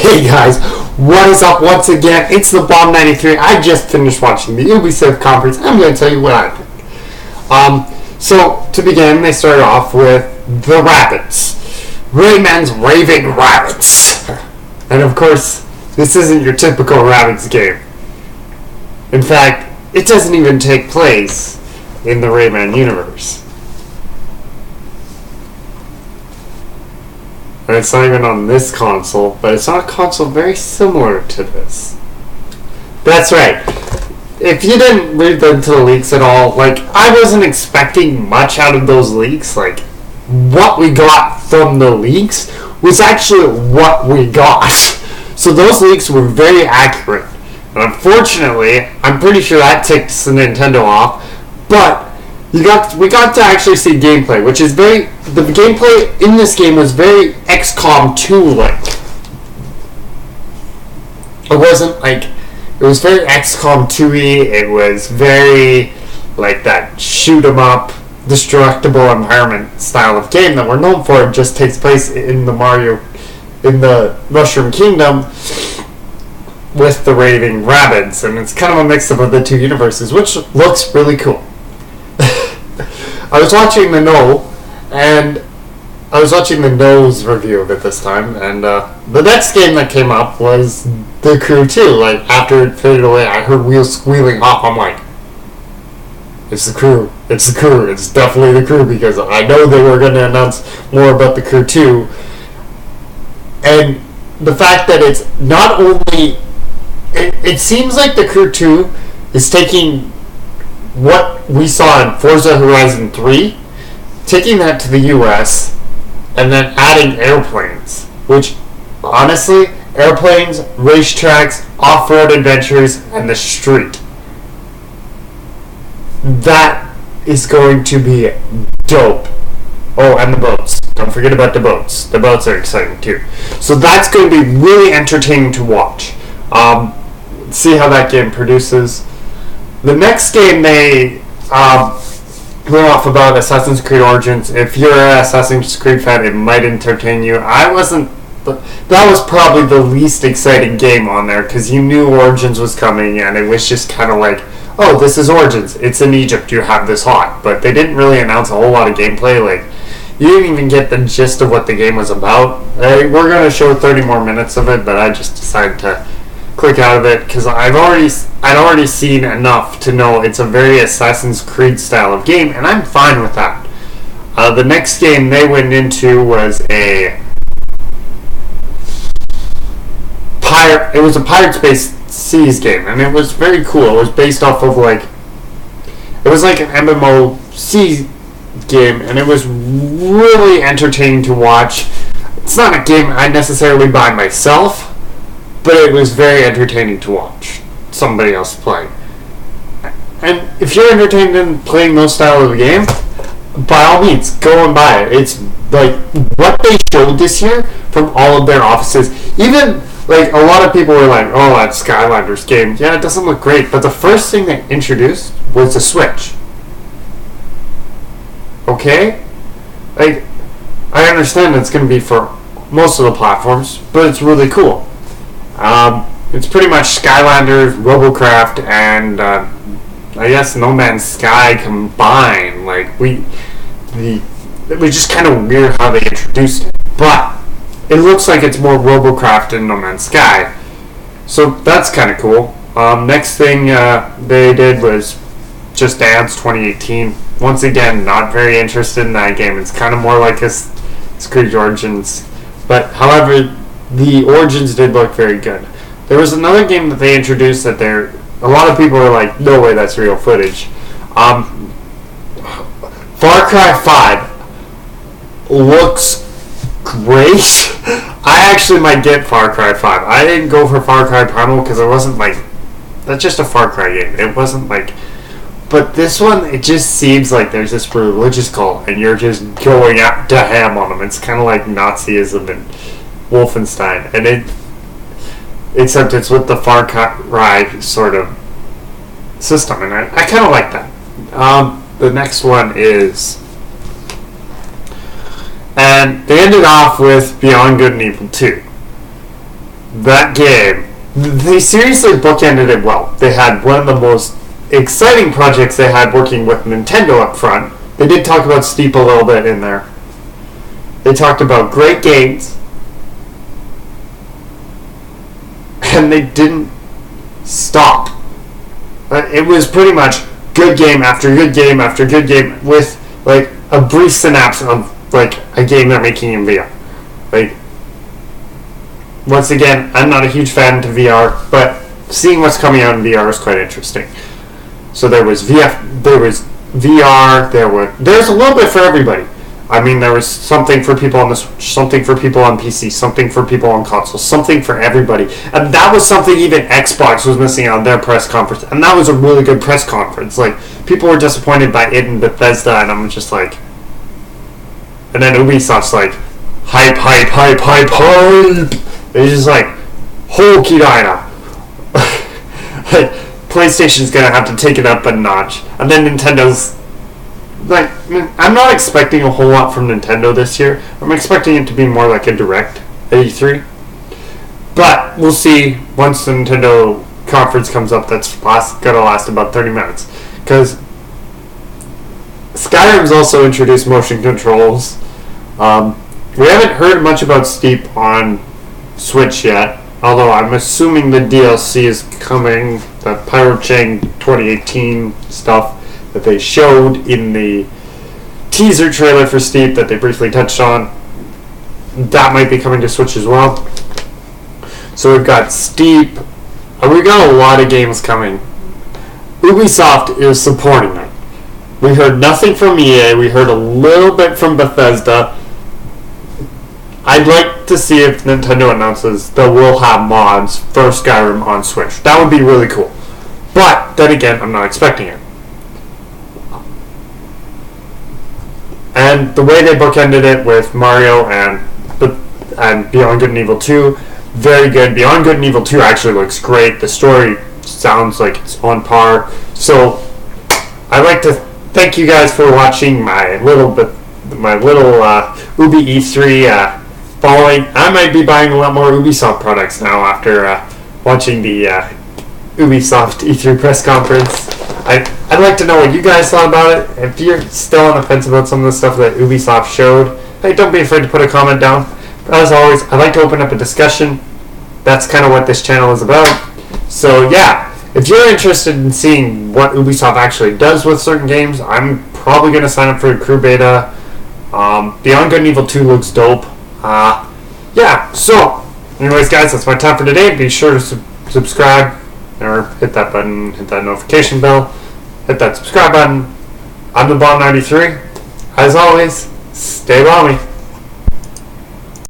Hey guys, what is up once again? It's the Bomb93. I just finished watching the Ubisoft conference. I'm going to tell you what I think. So, to begin, they started off with the Rabbids. Rayman's Raving Rabbids. And of course, this isn't your typical Rabbids game. In fact, it doesn't even take place in the Rayman universe. And it's not even on this console, but it's on a console very similar to this. That's right. If you didn't read into the leaks at all, I wasn't expecting much out of those leaks. What we got from the leaks was actually what we got. So those leaks were very accurate. And unfortunately, I'm pretty sure that ticks the Nintendo off, but we got to actually see gameplay, which is the gameplay in this game was very XCOM 2-like. It wasn't it was very XCOM 2-y, it was very that shoot 'em up, destructible environment style of game that we're known for. It just takes place in the Mushroom Kingdom with the Raving Rabbids, and it's kind of a mix-up of the two universes, which looks really cool. I was watching the No's review of it this time, and the next game that came up was The Crew 2. After it faded away, I heard wheels squealing off. I'm like, it's The Crew. It's The Crew. It's definitely The Crew, because I know they were going to announce more about The Crew 2. And the fact that it's not only... It seems like The Crew 2 is taking what we saw in Forza Horizon 3, taking that to the US, and then adding airplanes. Which, honestly, airplanes, racetracks, off-road adventures, and the street. That is going to be dope. Oh, and the boats. Don't forget about the boats. The boats are exciting too. So that's going to be really entertaining to watch. See how that game produces. The next game they went off about Assassin's Creed Origins. If you're an Assassin's Creed fan, it might entertain you. I wasn't. That was probably the least exciting game on there, because you knew Origins was coming, and it was just kind of oh, this is Origins. It's in Egypt. You have this hot. But they didn't really announce a whole lot of gameplay. You didn't even get the gist of what the game was about. We're going to show 30 more minutes of it, but I just decided to click out of it because I'd already seen enough to know it's a very Assassin's Creed style of game, and I'm fine with that. The next game they went into was a Pirate Space Seas game, and it was very cool. It was based off of it was like an MMO sea game, and it was really entertaining to watch. It's not a game I necessarily buy myself, but it was very entertaining to watch somebody else play. And if you're entertained in playing those style of game, by all means, go and buy it. It's what they showed this year from all of their offices. Even a lot of people were oh, that Skylanders game, yeah, it doesn't look great. But the first thing they introduced was the Switch. Okay? I understand it's going to be for most of the platforms, but it's really cool. It's pretty much Skylanders, Robocraft, and I guess No Man's Sky combined. It was just kind of weird how they introduced it, but it looks like it's more Robocraft and No Man's Sky, so that's kind of cool. Next thing they did was Just Dance 2018. Once again, not very interested in that game. It's kind of more like it's Creed Origins, but however, the Origins did look very good. There was another game that they introduced that a lot of people were no way, that's real footage. Far Cry 5 looks great. I actually might get Far Cry 5. I didn't go for Far Cry Primal because it wasn't that's just a Far Cry game. It wasn't but this one, it just seems like there's this religious cult and you're just going out to ham on them. It's kind of like Nazism and Wolfenstein, and except it's with the Far Cry sort of system, and I kind of like that. The next one is, and they ended off with Beyond Good and Evil 2. that game, they seriously bookended it well. They had one of the most exciting projects they had working with Nintendo up front. They did talk about Steep a little bit in there. They talked about great games. And they didn't stop. It was pretty much good game after good game after good game with like a brief synapse of like a game they're making in VR. Like, once again, I'm not a huge fan to VR, but seeing what's coming out in VR is quite interesting. So there was VR, there's a little bit for everybody. I mean, there was something for people on the Switch, something for people on PC, something for people on consoles, something for everybody. And that was something even Xbox was missing on their press conference. And that was a really good press conference. Like, people were disappointed by it and Bethesda, and I'm just like... And then Ubisoft's like, hype, hype, hype, hype, hype! It's just like, Hoki Dina! Like, PlayStation's gonna have to take it up a notch. And then Nintendo's... Like, I'm not expecting a whole lot from Nintendo this year. I'm expecting it to be more like a direct at E3. But we'll see once the Nintendo conference comes up. That's gonna last about 30 minutes. Because Skyrim's also introduced motion controls. We haven't heard much about Steep on Switch yet. Although I'm assuming the DLC is coming. The Pyrochang 2018 stuff that they showed in the teaser trailer for Steep that they briefly touched on. That might be coming to Switch as well. So we've got Steep. We've got a lot of games coming. Ubisoft is supporting it. We heard nothing from EA. We heard a little bit from Bethesda. I'd like to see if Nintendo announces that we'll have mods for Skyrim on Switch. That would be really cool. But then again, I'm not expecting it. And the way they bookended it with Mario and Beyond Good and Evil 2, very good. Beyond Good and Evil 2 actually looks great. The story sounds like it's on par. So I'd like to thank you guys for watching my little Ubi E3 following. I might be buying a lot more Ubisoft products now after watching the Ubisoft E3 press conference. I'd like to know what you guys thought about it. If you're still on the fence about some of the stuff that Ubisoft showed, hey, don't be afraid to put a comment down. But as always, I like to open up a discussion. That's kind of what this channel is about. So yeah, if you're interested in seeing what Ubisoft actually does with certain games, I'm probably going to sign up for a crew beta. Beyond Good and Evil 2 looks dope. Yeah, so anyways guys, that's my time for today. Be sure to subscribe or hit that button, hit that notification bell, hit that subscribe button. I'm the Bomb93. As always, stay Bomy.